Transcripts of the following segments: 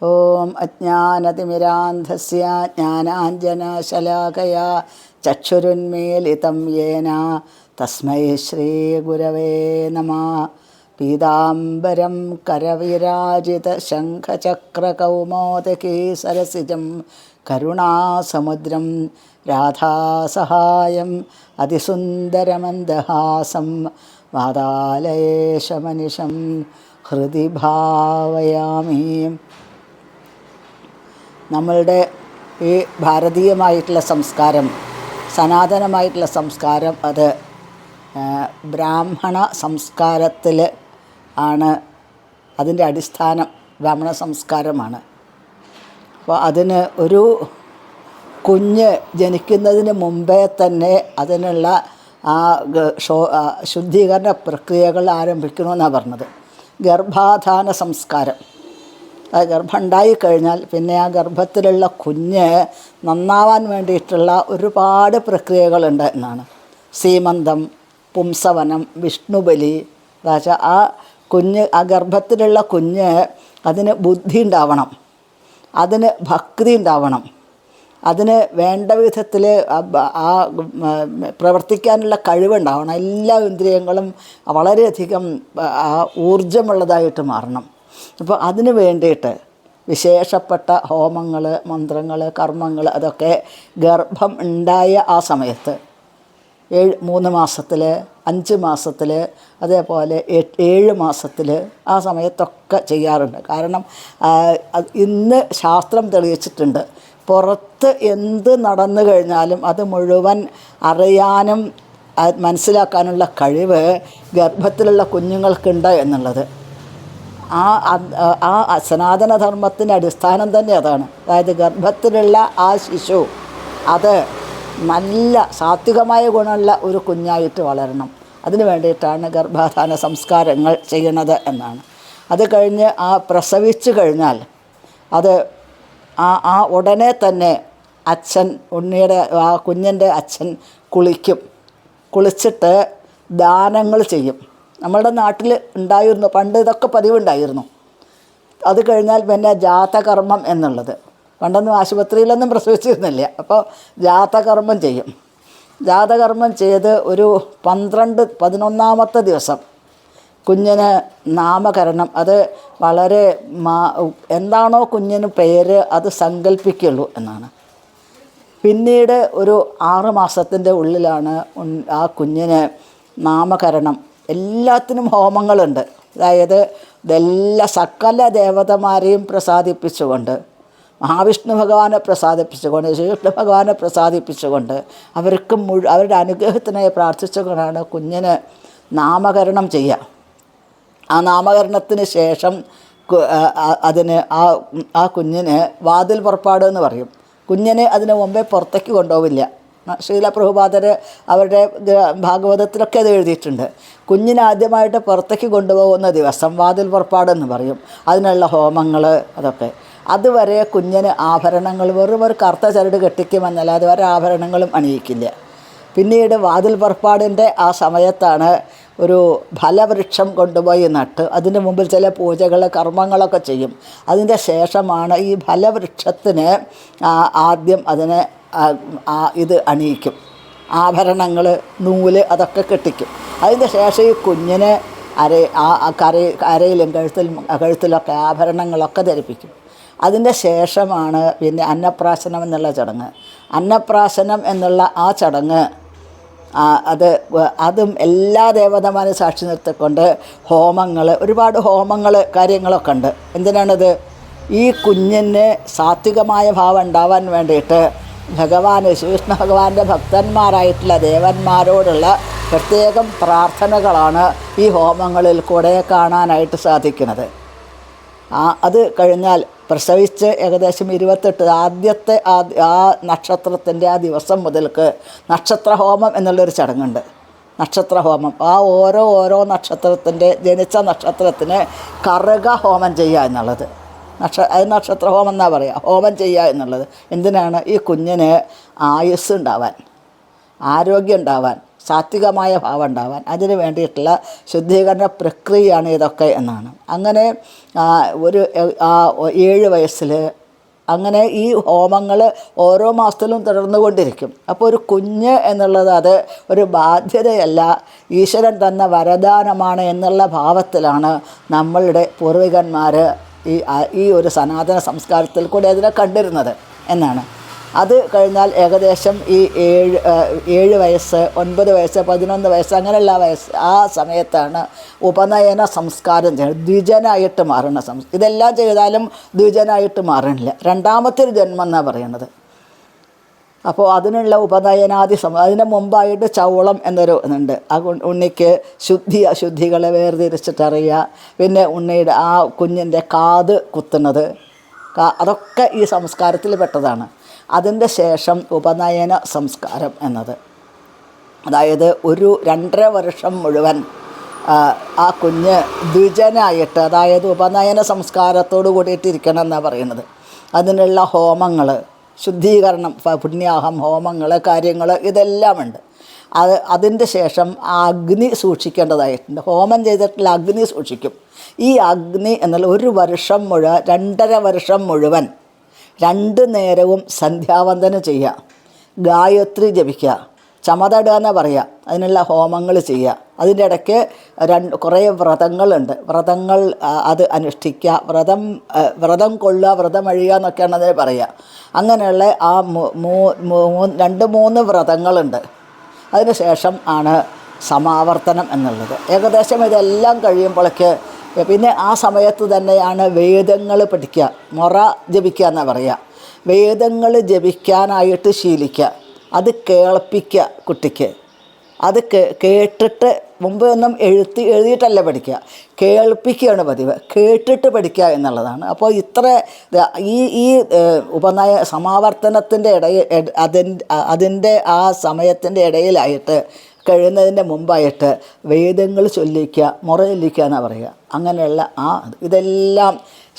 ഓം അജ്ഞാനതിമിരാന്ധസ്യ ജ്ഞാനാഞ്ജനശലാകയാ ചക്ഷുരുന്മീലിതം യേന തസ്മൈ ശ്രീഗുരവേ നമഃ. പീതാംബരം കരവിരാജിതശംഖചക്രകൗമോദകീ സരസിജം കരുണാസമുദ്രം രാധാസഹായം അതിസുന്ദരമന്ദഹാസം വാതാലയേശമനിശം ഹൃദി ഭാവയാമി. നമ്മളുടെ ഈ ഭാരതീയമായിട്ടുള്ള സംസ്കാരം, സനാതനമായിട്ടുള്ള സംസ്കാരം, അത് ബ്രാഹ്മണ സംസ്കാരത്തിൽ ആണ്. അതിൻ്റെ അടിസ്ഥാനം ബ്രാഹ്മണ സംസ്കാരമാണ്. അപ്പോൾ അതിന് ഒരു കുഞ്ഞ് ജനിക്കുന്നതിന് മുമ്പേ തന്നെ അതിനുള്ള ശുദ്ധീകരണ പ്രക്രിയകൾ ആരംഭിക്കണമെന്നാണ് പറഞ്ഞത്. ഗർഭാധാന സംസ്കാരം, ഗർഭം ഉണ്ടായിക്കഴിഞ്ഞാൽ പിന്നെ ആ ഗർഭത്തിലുള്ള കുഞ്ഞ് നന്നാവാൻ വേണ്ടിയിട്ടുള്ള ഒരുപാട് പ്രക്രിയകളുണ്ട് എന്നാണ്. സീമന്തം, പുംസവനം, വിഷ്ണുബലി. എന്നുവെച്ചാൽ ആ കുഞ്ഞ്, ആ ഗർഭത്തിലുള്ള കുഞ്ഞ്, അതിന് ബുദ്ധി ഉണ്ടാവണം, അതിന് ഭക്തി ഉണ്ടാവണം, അതിന് വേണ്ട വിധത്തിൽ ആ പ്രവർത്തിക്കാനുള്ള കഴിവുണ്ടാവണം. എല്ലാ ഇന്ദ്രിയങ്ങളും വളരെയധികം ഊർജമുള്ളതായിട്ട് മാറണം. അപ്പോൾ അതിന് വേണ്ടിയിട്ട് വിശേഷപ്പെട്ട ഹോമങ്ങൾ, മന്ത്രങ്ങൾ, കർമ്മങ്ങൾ, അതൊക്കെ ഗർഭം ഉണ്ടായ ആ സമയത്ത് 3 മാസത്തിൽ, 5 മാസത്തിൽ, അതേപോലെ 7 മാസത്തിൽ, ആ സമയത്തൊക്കെ ചെയ്യാറുണ്ട്. കാരണം ഇന്ന് ശാസ്ത്രം തെളിയിച്ചിട്ടുണ്ട്, പുറത്ത് എന്ത് നടന്നു കഴിഞ്ഞാലും അത് മുഴുവൻ അറിയാനും മനസ്സിലാക്കാനുള്ള കഴിവ് ഗർഭത്തിലുള്ള കുഞ്ഞുങ്ങൾക്കുണ്ട് എന്നുള്ളത്. ആ സനാതനധർമ്മത്തിൻ്റെ അടിസ്ഥാനം തന്നെ അതാണ്. അതായത് ഗർഭത്തിലുള്ള ആ ശിശു അത് നല്ല സാത്വികമായ ഗുണമുള്ള ഒരു കുഞ്ഞായിട്ട് വളരണം. അതിന് വേണ്ടിയിട്ടാണ് ഗർഭാധാന സംസ്കാരങ്ങൾ ചെയ്യണത് എന്നാണ്. അത് കഴിഞ്ഞ് പ്രസവിച്ചു കഴിഞ്ഞാൽ അത് ഉടനെ തന്നെ അച്ഛൻ, ഉണ്ണിയുടെ ആ കുഞ്ഞിൻ്റെ അച്ഛൻ കുളിച്ചിട്ട് ദാനങ്ങൾ ചെയ്യും. നമ്മളുടെ നാട്ടിൽ ഉണ്ടായിരുന്നു, പണ്ട് ഇതൊക്കെ പതിവുണ്ടായിരുന്നു. അത് കഴിഞ്ഞാൽ പിന്നെ ജാതകർമ്മം എന്നുള്ളത്, പണ്ടൊന്നും ആശുപത്രിയിലൊന്നും പ്രസവിച്ചിരുന്നില്ല. അപ്പോൾ ജാതകർമ്മം ചെയ്യും. ജാതകർമ്മം ചെയ്ത് ഒരു 11-ാമത്തെ ദിവസം കുഞ്ഞിന് നാമകരണം, അത് വളരെ എന്താണോ കുഞ്ഞിന് പേര് അത് സങ്കല്പിക്കുള്ളൂ എന്നാണ്. പിന്നീട് ഒരു 6 മാസത്തിൻ്റെ ഉള്ളിലാണ് ആ കുഞ്ഞിന് നാമകരണം. എല്ലാത്തിനും ഹോമങ്ങളുണ്ട്. അതായത് ഇതെല്ലാം സകല ദേവതമാരെയും പ്രസാദിപ്പിച്ചുകൊണ്ട്, മഹാവിഷ്ണു ഭഗവാനെ പ്രസാദിപ്പിച്ചുകൊണ്ട്, ശ്രീകൃഷ്ണ ഭഗവാനെ പ്രസാദിപ്പിച്ചുകൊണ്ട്, അവരുടെ അനുഗ്രഹത്തിനായി പ്രാർത്ഥിച്ചുകൊണ്ടാണ് കുഞ്ഞിന് നാമകരണം ചെയ്യുക. ആ നാമകരണത്തിന് ശേഷം അതിന് ആ കുഞ്ഞിന് വാതിൽ പുറപ്പാട് എന്ന് പറയും. കുഞ്ഞിനെ അതിന് മുമ്പേ പുറത്തേക്ക് കൊണ്ടുപോവില്ല. ശ്രീല പ്രഭുപാദർ അവരുടെ ഭാഗവതത്തിലൊക്കെ അത് എഴുതിയിട്ടുണ്ട്. കുഞ്ഞിനെ ആദ്യമായിട്ട് പുറത്തേക്ക് കൊണ്ടുപോകുന്ന ദിവസം വാതിൽ പുറപ്പാടെന്ന് പറയും. അതിനുള്ള ഹോമങ്ങൾ, അതൊക്കെ. അതുവരെ കുഞ്ഞിന് ആഭരണങ്ങൾ, വെറും ഒരു കറുത്ത ചരട് കെട്ടിക്കുമെന്നല്ലാതെ വേറെ ആഭരണങ്ങളും അണിയിക്കില്ല. പിന്നീട് വാതിൽ പുറപ്പാടിൻ്റെ ആ സമയത്താണ് ഒരു ഫലവൃക്ഷം കൊണ്ടുപോയി നട്ട് അതിന് മുമ്പിൽ ചില പൂജകൾ, കർമ്മങ്ങളൊക്കെ ചെയ്യും. അതിൻ്റെ ശേഷമാണ് ഈ ഫലവൃക്ഷത്തിന് ആദ്യം അതിനെ ഇത് അണിയിക്കും. ആഭരണങ്ങൾ, നൂല്, അതൊക്കെ കെട്ടിക്കും. അതിൻ്റെ ശേഷം ഈ കുഞ്ഞിന് അരയിലും കഴുത്തിലൊക്കെ ആഭരണങ്ങളൊക്കെ ധരിപ്പിക്കും. അതിൻ്റെ ശേഷമാണ് പിന്നെ അന്നപ്രാശനം എന്നുള്ള ചടങ്ങ്. അന്നപ്രാശനം എന്നുള്ള ആ ചടങ്ങ് അതും എല്ലാ ദേവതമാരെ സാക്ഷി നിർത്തിക്കൊണ്ട് ഹോമങ്ങൾ, ഒരുപാട് ഹോമങ്ങൾ, കാര്യങ്ങളൊക്കെ ഉണ്ട്. എന്തിനാണിത്? ഈ കുഞ്ഞിന് സാത്വികമായ ഭാവം ഉണ്ടാവാൻ വേണ്ടിയിട്ട് ശ്രീകൃഷ്ണ ഭഗവാന്റെ ഭക്തന്മാരായിട്ടുള്ള ദേവന്മാരോടുള്ള പ്രത്യേകം പ്രാർത്ഥനകളാണ് ഈ ഹോമങ്ങളിൽ കൂടെ കാണാനായിട്ട് സാധിക്കുന്നത്. അത് കഴിഞ്ഞാൽ പ്രസവിച്ച് ഏകദേശം 28 ആദ്യത്തെ ആ നക്ഷത്രത്തിൻ്റെ ആ ദിവസം മുതൽക്ക് നക്ഷത്രഹോമം എന്നുള്ളൊരു ചടങ്ങുണ്ട്. നക്ഷത്രഹോമം, ഓരോ നക്ഷത്രത്തിൻ്റെ, ജനിച്ച നക്ഷത്രത്തിന് കറുക ഹോമം ചെയ്യുക എന്നുള്ളത്. അത് നക്ഷത്രഹോമം എന്നാണ് പറയുക, ഹോമം ചെയ്യുക എന്നുള്ളത്. എന്തിനാണ്? ഈ കുഞ്ഞിന് ആയുസ് ഉണ്ടാവാൻ, ആരോഗ്യം ഉണ്ടാവാൻ, സാത്വികമായ ഭാവം ഉണ്ടാവാൻ അതിന് വേണ്ടിയിട്ടുള്ള ശുദ്ധീകരണ പ്രക്രിയയാണ് ഇതൊക്കെ എന്നാണ്. അങ്ങനെ ഒരു 7 വയസ്സിൽ അങ്ങനെ ഈ ഹോമങ്ങൾ ഓരോ മാസത്തിലും തുടർന്നുകൊണ്ടിരിക്കും. അപ്പോൾ ഒരു കുഞ്ഞ് എന്നുള്ളത് അത് ഒരു ബാധ്യതയല്ല, ഈശ്വരൻ തന്ന വരദാനമാണ് എന്നുള്ള ഭാവത്തിലാണ് നമ്മളുടെ പൂർവികന്മാർ ഈ ഒരു സനാതന സംസ്കാരത്തിൽ കൂടി അതിനെ കണ്ടിരുന്നത് എന്നാണ്. അത് കഴിഞ്ഞാൽ ഏകദേശം ഈ 7 വയസ്സ് 9 വയസ്സ് 11 വയസ്സ് അങ്ങനെയുള്ള ആ സമയത്താണ് ഉപനയന സംസ്കാരം ചെയ്യുന്നത്. ദ്വിജനായിട്ട് മാറുന്ന ഇതെല്ലാം ചെയ്താലും ദ്വിജനായിട്ട് മാറണില്ല, രണ്ടാമത്തെ ഒരു ജന്മം എന്നാണ് പറയുന്നത്. അപ്പോൾ അതിനുള്ള ഉപനയനാദി അതിന് മുമ്പായിട്ട് ചൗളം എന്നൊരു ഇതുണ്ട്. ആ ഉണ്ണിക്ക് അശുദ്ധികളെ വേർതിരിച്ചിട്ടറിയുക, പിന്നെ ഉണ്ണിയുടെ ആ കുഞ്ഞിൻ്റെ കാത് കുത്തുന്നത്, അതൊക്കെ ഈ സംസ്കാരത്തിൽ പെട്ടതാണ്. അതിൻ്റെ ശേഷം ഉപനയന സംസ്കാരം എന്നത്, അതായത് ഒരു 2.5 വർഷം മുഴുവൻ ആ കുഞ്ഞ് ദ്വിജനായിട്ട്, അതായത് ഉപനയന സംസ്കാരത്തോട് കൂടിയിട്ടിരിക്കണം എന്നാണ് പറയുന്നത്. അതിനുള്ള ഹോമങ്ങൾ, ശുദ്ധീകരണം, പുണ്യാഹം, ഹോമങ്ങൾ, കാര്യങ്ങൾ ഇതെല്ലാം ഉണ്ട്. അതിൻ്റെ ശേഷം ആ അഗ്നി സൂക്ഷിക്കേണ്ടതായിട്ടുണ്ട്. ഹോമം ചെയ്തിട്ടുള്ള അഗ്നി സൂക്ഷിക്കും. ഈ അഗ്നി എന്നുള്ള 1 വർഷം മുഴുവൻ 2.5 വർഷം മുഴുവൻ 2 നേരവും സന്ധ്യാവന്ദനം ചെയ്യുക, ഗായത്രി ജപിക്കുക, ചമതടുക എന്ന് പറയുക, അതിനുള്ള ഹോമങ്ങൾ ചെയ്യുക. അതിൻ്റെ ഇടയ്ക്ക് കുറേ വ്രതങ്ങളുണ്ട്. വ്രതങ്ങൾ അത് അനുഷ്ഠിക്കുക, വ്രതം കൊള്ളുക, വ്രതം അഴിയുക എന്നൊക്കെയാണ് അതിന് പറയുക. അങ്ങനെയുള്ള ആ 2-3 വ്രതങ്ങളുണ്ട്. അതിന് ശേഷം ആണ് സമാവർത്തനം എന്നുള്ളത്. ഏകദേശം ഇതെല്ലാം കഴിയുമ്പോഴേക്ക് പിന്നെ ആ സമയത്ത് തന്നെയാണ് വേദങ്ങൾ പഠിക്കുക, മൊറ ജപിക്കുക എന്നാണ് പറയുക. വേദങ്ങൾ ജപിക്കാനായിട്ട് ശീലിക്കുക, അത് കേൾപ്പിക്കുക കുട്ടിക്ക്. അത് കേട്ടിട്ട് മുമ്പ് ഒന്നും എഴുതിയിട്ടല്ല പഠിക്കുക, കേൾപ്പിക്കുകയാണ് പതിവ്. കേട്ടിട്ട് പഠിക്കുക എന്നുള്ളതാണ്. അപ്പോൾ ഈ സമാവർത്തനത്തിൻ്റെ അതിൻ്റെ ആ സമയത്തിൻ്റെ ഇടയിലായിട്ട് കഴിയുന്നതിൻ്റെ മുമ്പായിട്ട് വേദങ്ങൾ ചൊല്ലിക്കുക, മുറ ചൊല്ലിക്കുക എന്നാണ് പറയുക. അങ്ങനെയുള്ള ഇതെല്ലാം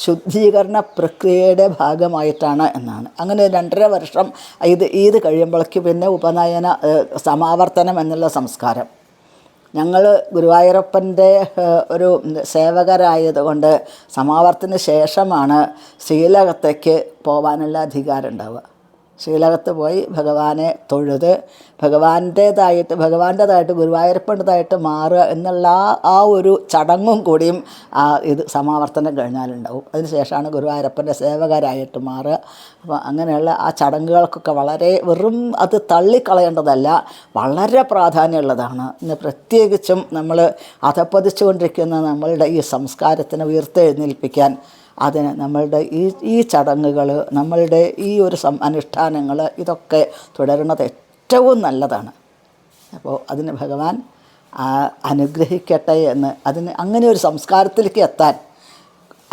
ശുദ്ധീകരണ പ്രക്രിയയുടെ ഭാഗമായിട്ടാണ് എന്നാണ്. അങ്ങനെ 2.5 വർഷം ഇത് കഴിയുമ്പോഴേക്ക് പിന്നെ ഉപനയന സമാവർത്തനം എന്നുള്ള സംസ്കാരം. ഞങ്ങൾ ഗുരുവായൂരപ്പൻ്റെ ഒരു സേവകരായതുകൊണ്ട് സമാവർത്തന ശേഷമാണ് ശ്രീലകത്തേക്ക് പോകാനുള്ള അധികാരം ഉണ്ടാവുക. ശ്രീലകത്ത് പോയി ഭഗവാനെ തൊഴുത് ഭഗവാന്റേതായിട്ട് ഗുരുവായൂരപ്പൻ്റെതായിട്ട് മാറുക എന്നുള്ള ആ ഒരു ചടങ്ങും കൂടിയും ഇത് സമാവർത്തനം കഴിഞ്ഞാലുണ്ടാവും. അതിന് ശേഷമാണ് ഗുരുവായൂരപ്പൻ്റെ സേവകരായിട്ട് മാറുക. അപ്പോൾ അങ്ങനെയുള്ള ആ ചടങ്ങുകൾക്കൊക്കെ വെറും അത് തള്ളിക്കളയേണ്ടതല്ല, വളരെ പ്രാധാന്യമുള്ളതാണ്. ഇന്ന് പ്രത്യേകിച്ചും നമ്മൾ അധപ്പതിച്ചുകൊണ്ടിരിക്കുന്ന നമ്മളുടെ ഈ സംസ്കാരത്തിനെ ഉയർത്തെഴുന്നേൽപ്പിക്കാൻ അതിന് നമ്മളുടെ ഈ ചടങ്ങുകൾ, നമ്മളുടെ ഈ ഒരു അനുഷ്ഠാനങ്ങൾ ഇതൊക്കെ തുടരുന്നത് ഏറ്റവും നല്ലതാണ്. അപ്പോൾ അതിന് ഭഗവാൻ അനുഗ്രഹിക്കട്ടെ എന്ന്, അങ്ങനെ ഒരു സംസ്കാരത്തിലേക്ക് എത്താൻ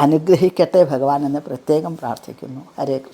അനുഗ്രഹിക്കട്ടെ ഭഗവാൻ എന്ന് പ്രത്യേകം പ്രാർത്ഥിക്കുന്നു. ഹരേ കൃഷ്ണ.